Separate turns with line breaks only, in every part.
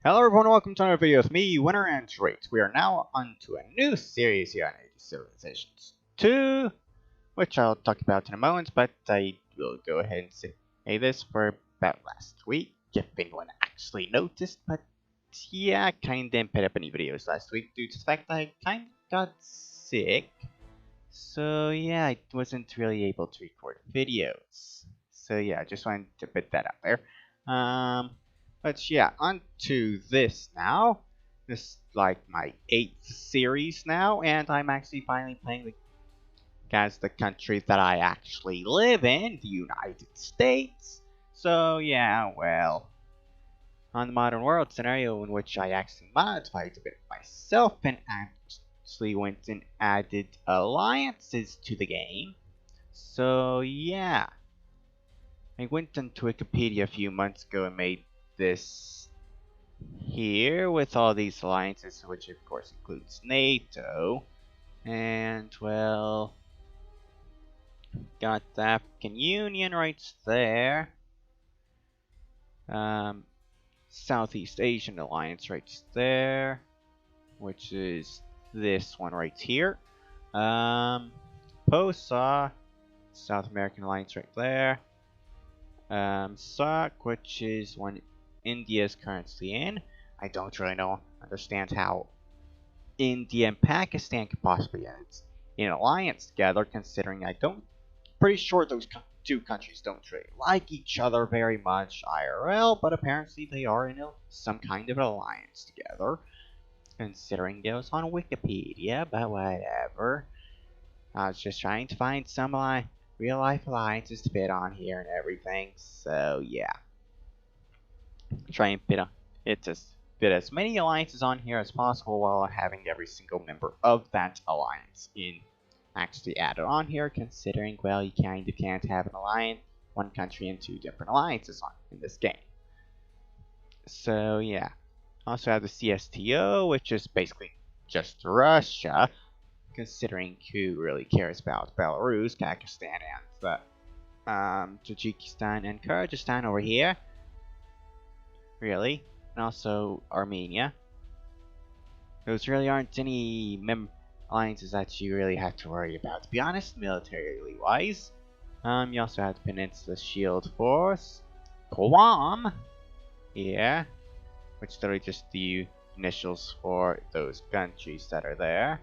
Hello everyone, welcome to another video with me, Winner and Rate. We are now on to a new series here on Age of Civilizations 2, which I'll talk about in a moment, but I will go ahead and say this for about last week, if anyone actually noticed, but yeah, I kinda didn't put up any videos last week due to the fact that I kinda got sick. So yeah, I wasn't really able to record videos. So yeah, I just wanted to put that out there. But yeah, on to this now. This is like my 8th series now, and I'm actually finally playing as the country that I actually live in, the United States. So yeah, well, on the modern world scenario in which I actually modified a bit myself and actually went and added alliances to the game. So yeah, I went onto Wikipedia a few months ago and made this here with all these alliances, which of course includes NATO. And well, got the African Union right there. Southeast Asian Alliance right there, which is this one right here. POSA, South American Alliance right there. SOC, which is one India is currently in. I don't really understand how India and Pakistan could possibly end in alliance together, considering pretty sure those two countries don't really like each other very much IRL, but apparently they are in some kind of alliance together, considering it was on Wikipedia, but whatever. I was just trying to find some real life alliances to fit on here and everything, so yeah. Try and fit as many alliances on here as possible while having every single member of that alliance actually added on here, considering, well, you kind of can't have an alliance, one country and two different alliances in this game. So yeah. Also have the CSTO, which is basically just Russia, considering who really cares about Belarus, Pakistan, and Tajikistan and Kyrgyzstan over here. Really. And also Armenia. Those really aren't any alliances that you really have to worry about, to be honest, militarily wise. You also have the Peninsula Shield Force, Guam, yeah, which is literally just the initials for those countries that are there.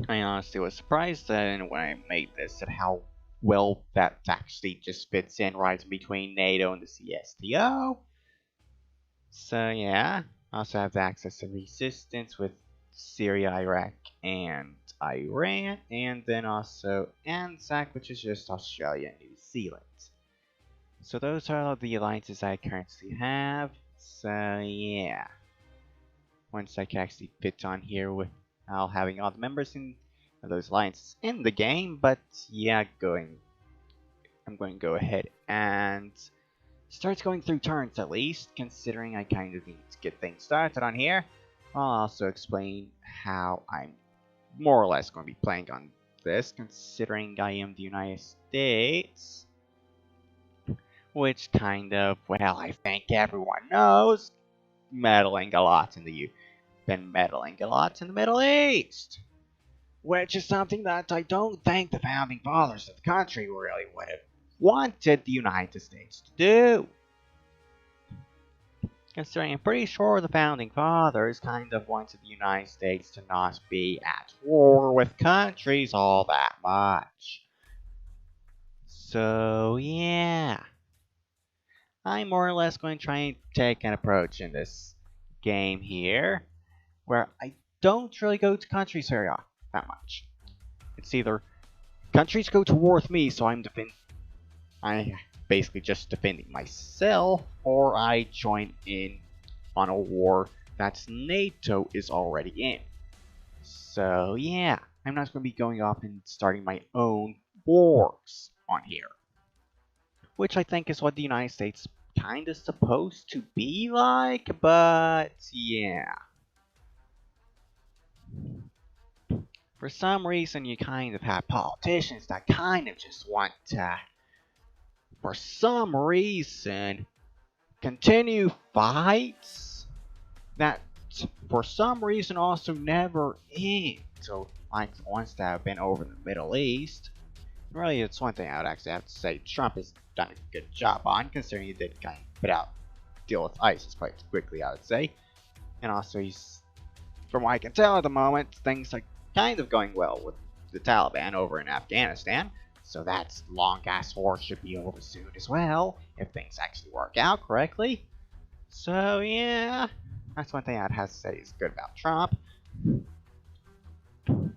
I honestly was surprised when I made this at how well that actually just fits in right in between NATO and the CSTO. So yeah, I also have access to resistance with Syria, Iraq, and Iran, and then also ANZAC, which is just Australia and New Zealand. So those are all the alliances I currently have. So yeah, once I can actually fit on here without having all the members in those alliances in the game, but yeah, I'm going to go ahead and start going through turns at least, considering I kind of need to get things started on here. I'll also explain how I'm more or less going to be playing on this, considering I am the United States, which kind of, well, I think everyone knows, meddling a lot in the been meddling a lot in the Middle East, which is something that I don't think the founding fathers of the country really would have wanted the United States to do. Considering I'm pretty sure the founding fathers kind of wanted the United States to not be at war with countries all that much. So yeah, I'm more or less going to try and take an approach in this game here, where I don't really go to countries very often, that much. It's either countries go to war with me, so I basically just defending myself, or I join in on a war that NATO is already in. So yeah, I'm not going to be going off and starting my own wars on here, which I think is what the United States kind of supposed to be like, but yeah. For some reason, you kind of have politicians that kind of just want to, for some reason, continue fights that for some reason also never end. So like the ones that have been over the Middle East. Really, it's one thing I would actually have to say Trump has done a good job on, considering he did kind of deal with ISIS quite quickly, I would say. And also, from what I can tell at the moment, things are kind of going well with the Taliban over in Afghanistan. So that long-ass war should be over soon as well, if things actually work out correctly. So yeah, that's one thing I'd have to say is good about Trump. Though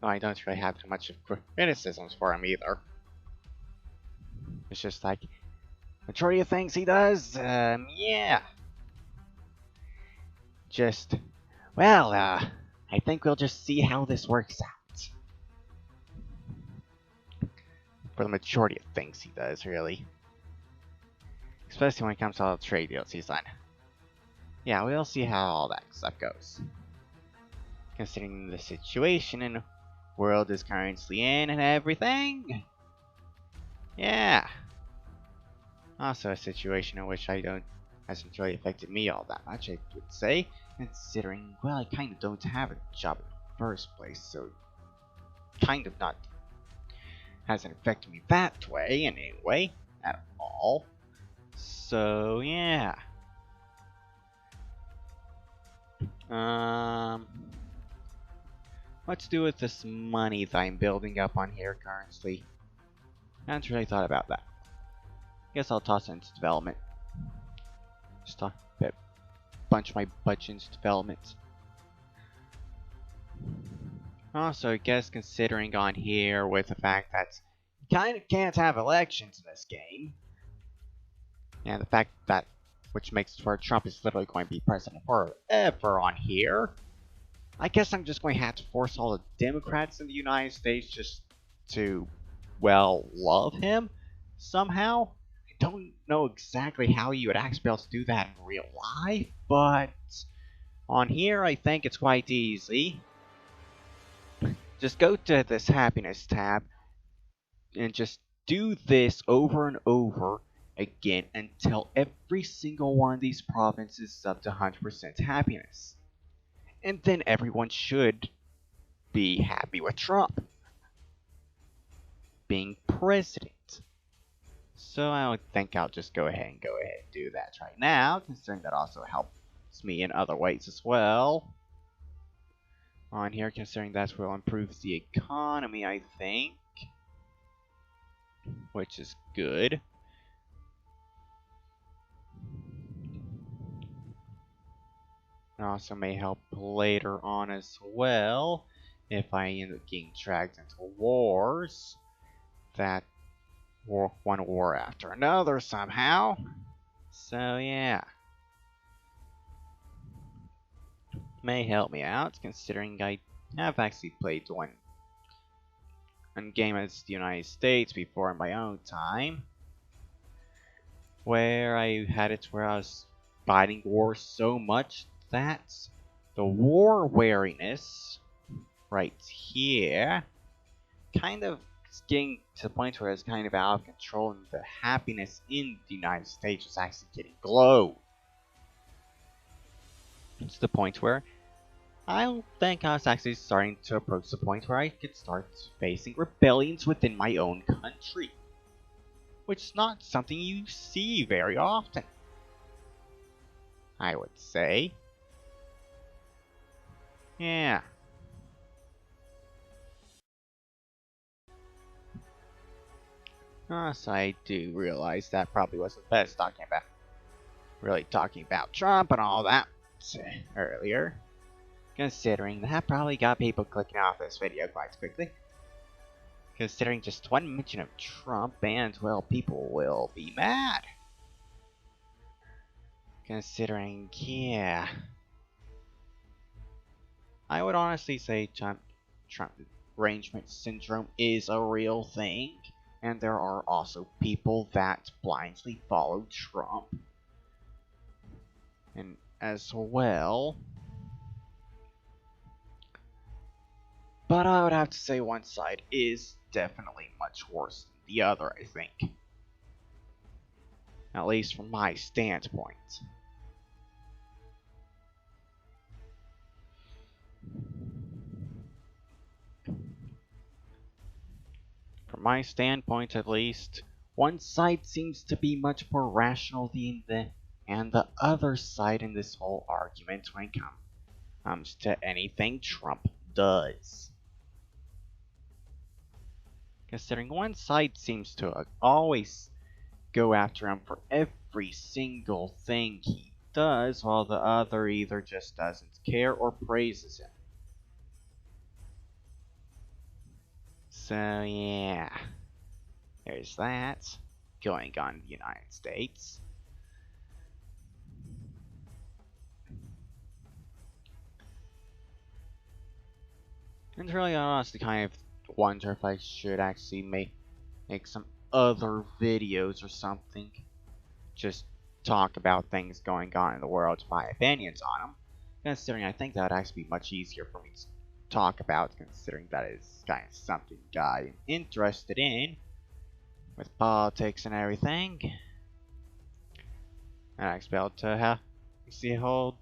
I don't really have too much of criticisms for him either. It's just like, majority of things he does, yeah. Just, well, I think we'll just see how this works out. For the majority of things he does, really. Especially when it comes to all the trade deals he's done. Yeah, we'll see how all that stuff goes. Considering the situation and world is currently in and everything. Yeah. Also a situation in which hasn't really affected me all that much, I would say. Considering, well, I kind of don't have a job in the first place, so kind of not hasn't affected me that way in any way at all. So yeah. What to do with this money that I'm building up on here currently? I haven't really thought about that. Guess I'll toss it into development. Just talk a bit, bunch my budget into development. Also, I guess considering on here with the fact that you kind of can't have elections in this game, and the fact that which makes it where Trump is literally going to be president forever on here, I guess I'm just going to have to force all the Democrats in the United States just to, well, love him somehow. I don't know exactly how you would actually be able to do that in real life, but on here I think it's quite easy. Just go to this happiness tab and just do this over and over again until every single one of these provinces is up to 100% happiness. And then everyone should be happy with Trump being president. So I would think I'll just go ahead and do that right now, considering that also helps me in other ways as well. On here, considering that will improve the economy, I think, which is good. It also may help later on as well if I end up getting dragged into wars that one war after another somehow. So yeah, may help me out considering I have actually played one game as the United States before in my own time, where I had it where I was fighting wars so much that the war wariness right here kind of getting to the point where it's kind of out of control, and the happiness in the United States is actually getting low. It's the point where I think I was actually starting to approach the point where I could start facing rebellions within my own country, which is not something you see very often, I would say. Yeah. So I do realize that probably wasn't the best talking about Trump and all that earlier. Considering that probably got people clicking off this video quite quickly. Considering just one mention of Trump and, well, people will be mad. Considering, yeah. I would honestly say Trump derangement syndrome is a real thing. And there are also people that blindly follow Trump. And as well. But I would have to say one side is definitely much worse than the other, I think. at least from my standpoint. From my standpoint, at least, one side seems to be much more rational and the other side in this whole argument when it comes to anything Trump does. Considering one side seems to always go after him for every single thing he does, while the other either just doesn't care or praises him. So yeah, there's that going on in the United States. And really, I honestly kind of wonder if I should actually make some other videos or something. Just talk about things going on in the world, my opinions on them. Considering I think that would actually be much easier for me to talk about, considering that is kind of something I'm interested in with politics and everything. And I expect to have see a whole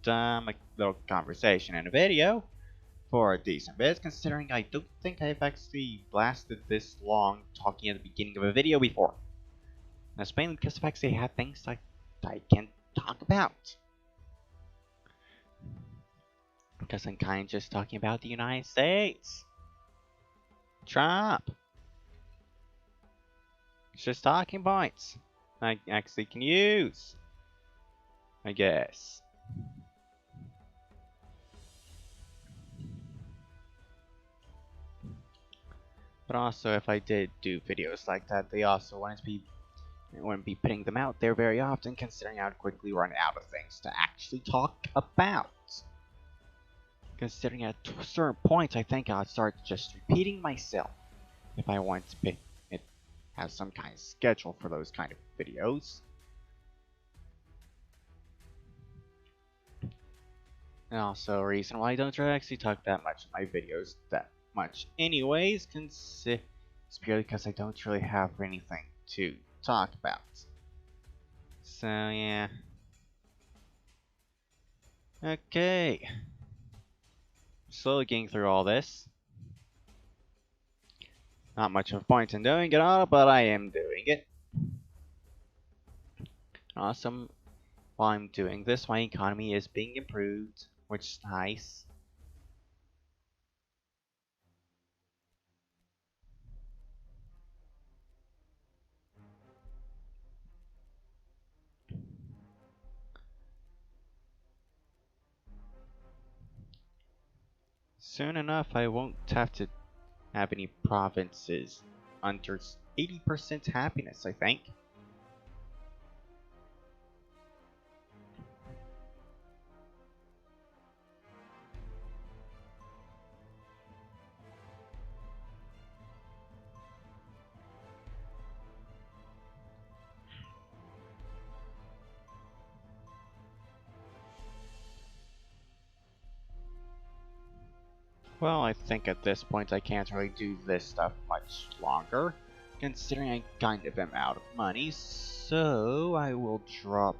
little conversation in a video for a decent bit, considering I don't think I've actually lasted this long talking at the beginning of a video before. That's mainly because I've actually had things I can talk about. Because I'm kind of just talking about the United States. Trump. It's just talking points I actually can use, I guess. But also, if I did do videos like that, they also wouldn't be putting them out there very often, considering I would quickly run out of things to actually talk about. Considering at certain points, I think I'd start just repeating myself if I want to have some kind of schedule for those kind of videos. And also a reason why I don't really actually talk that much in my videos that much anyways, it's purely because I don't really have anything to talk about. So yeah. Okay. Slowly getting through all this. Not much of a point in doing it all, but I am doing it. Awesome. While I'm doing this, my economy is being improved, which is nice. Soon enough, I won't have to have any provinces under 80% happiness, I think. Well, I think at this point I can't really do this stuff much longer, considering I kind of am out of money, so I will drop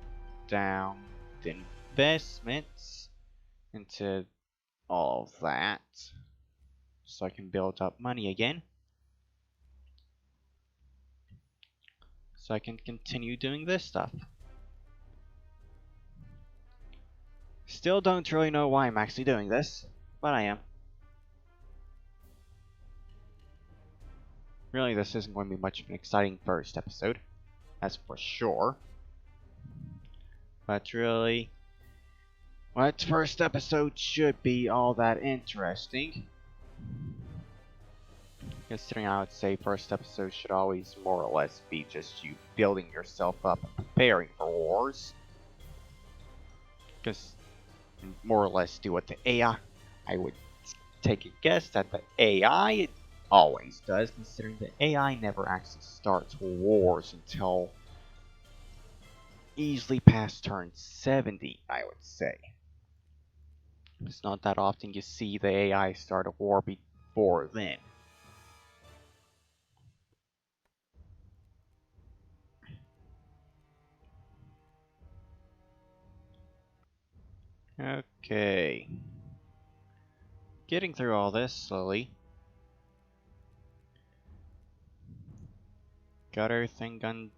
down the investments into all of that, so I can build up money again, so I can continue doing this stuff. Still don't really know why I'm actually doing this, but I am. Really, this isn't going to be much of an exciting first episode, that's for sure. But really, what first episode should be all that interesting? Considering I would say first episode should always more or less be just you building yourself up and preparing for wars. Because more or less do what the AI, I would take a guess that the AI always does, considering the AI never actually starts wars until easily past turn 70, I would say. It's not that often you see the AI start a war before then. Okay. Getting through all this slowly. Got everything done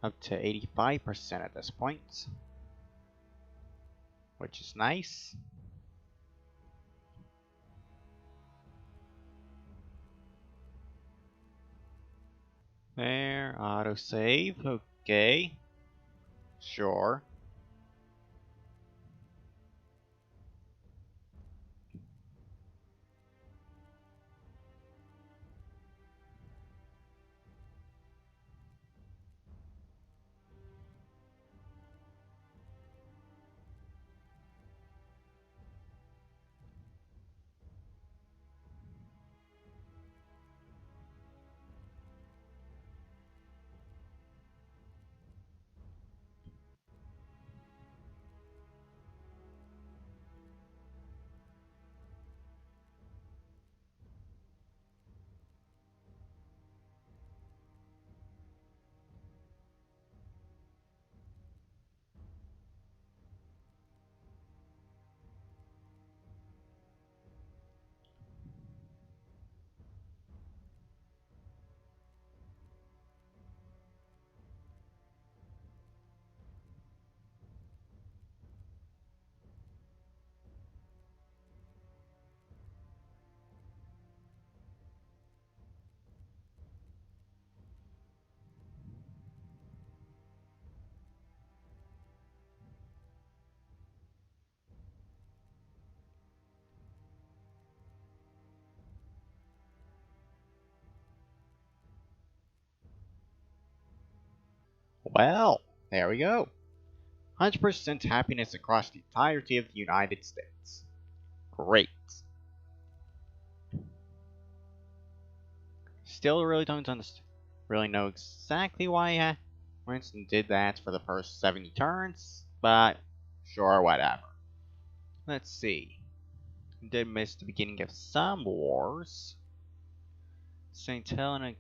up to 85% at this point, which is nice. There, autosave, okay. Sure. Well, there we go. 100% happiness across the entirety of the United States. Great. Still really don't really know exactly why Winston did that for the first 70 turns, but sure, whatever. Let's see. Did miss the beginning of some wars. St. Helena,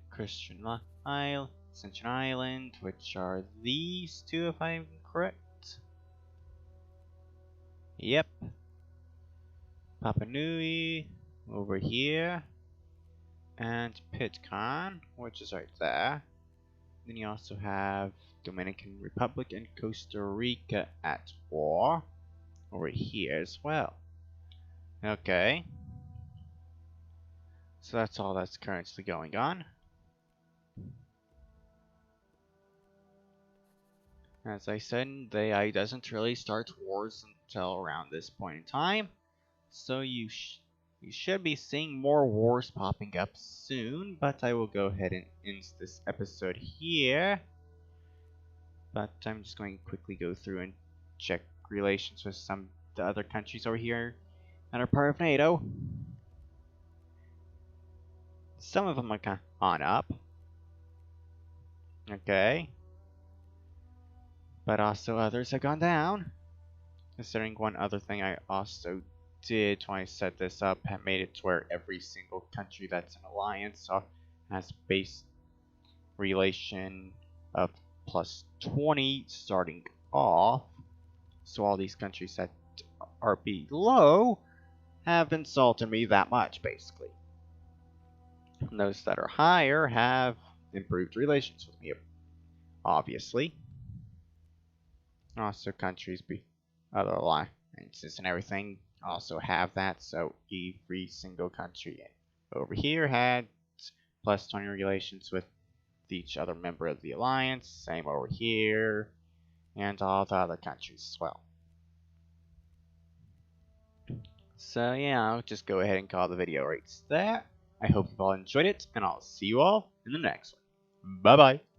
Ascension Island, which are these two if I'm correct. Yep. Papa Nui, over here. And Pitcairn, which is right there. Then you also have Dominican Republic and Costa Rica at war over here as well. Okay. So that's all that's currently going on. As I said, the AI doesn't really start wars until around this point in time. So you should be seeing more wars popping up soon, but I will go ahead and end this episode here. But I'm just going to quickly go through and check relations with some of the other countries over here that are part of NATO. Some of them are kind of on up. Okay. But also others have gone down. Considering one other thing I also did when I set this up, have made it to where every single country that's an alliance has base relation of plus 20 starting off. So all these countries that are below have insulted me that much, basically. And those that are higher have improved relations with me, obviously. Also, countries other alliances and everything also have that. So every single country over here had plus 20 relations with each other member of the alliance. Same over here, and all the other countries as well. So yeah, I'll just go ahead and call the video right there. I hope you've all enjoyed it, and I'll see you all in the next one. Bye bye.